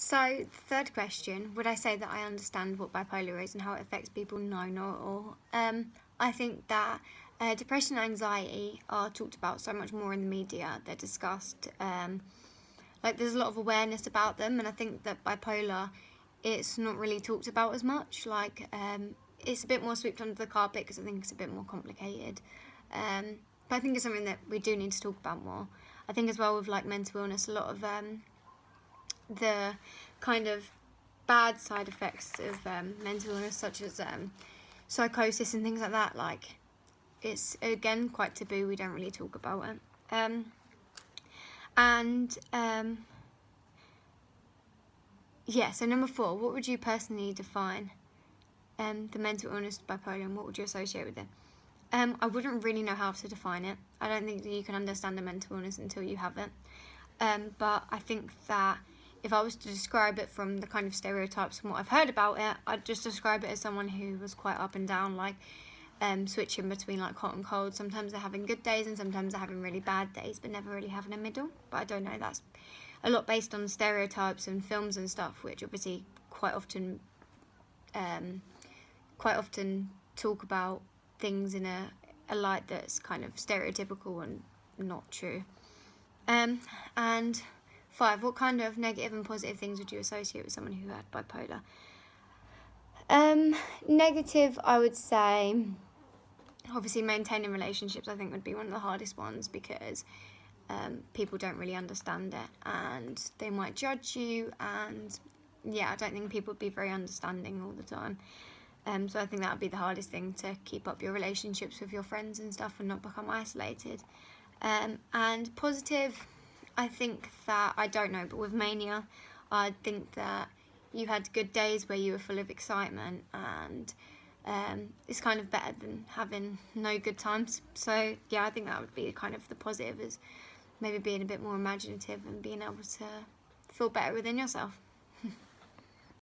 So, the third question, would I say that I understand what bipolar is and how it affects people? No, not at all. I think that depression and anxiety are talked about so much more in the media. They're discussed. There's a lot of awareness about them, and I think that bipolar, it's not really talked about as much. It's a bit more swept under the carpet because I think it's a bit more complicated. But I think it's something that we do need to talk about more. I think as well with mental illness, a lot of the kind of bad side effects of mental illness, such as psychosis and things like that, it's again quite taboo. We don't really talk about it. So number 4, what would you personally define the mental illness bipolar, and what would you associate with it? I wouldn't really know how to define it. I don't think that you can understand a mental illness until you have it. But I think that if I was to describe it from the kind of stereotypes and what I've heard about it, I'd just describe it as someone who was quite up and down, switching between hot and cold. Sometimes they're having good days and sometimes they're having really bad days, but never really having a middle. But I don't know, that's a lot based on stereotypes and films and stuff, which obviously quite often talk about things in a light that's kind of stereotypical and not true. And 5, what kind of negative and positive things would you associate with someone who had bipolar? Negative, I would say, obviously maintaining relationships I think would be one of the hardest ones, because people don't really understand it and they might judge you, and I don't think people would be very understanding all the time. So I think that would be the hardest thing, to keep up your relationships with your friends and stuff and not become isolated. And positive, I think that, I don't know, but with mania, I think that you had good days where you were full of excitement, and it's kind of better than having no good times. So I think that would be kind of the positive, is maybe being a bit more imaginative and being able to feel better within yourself.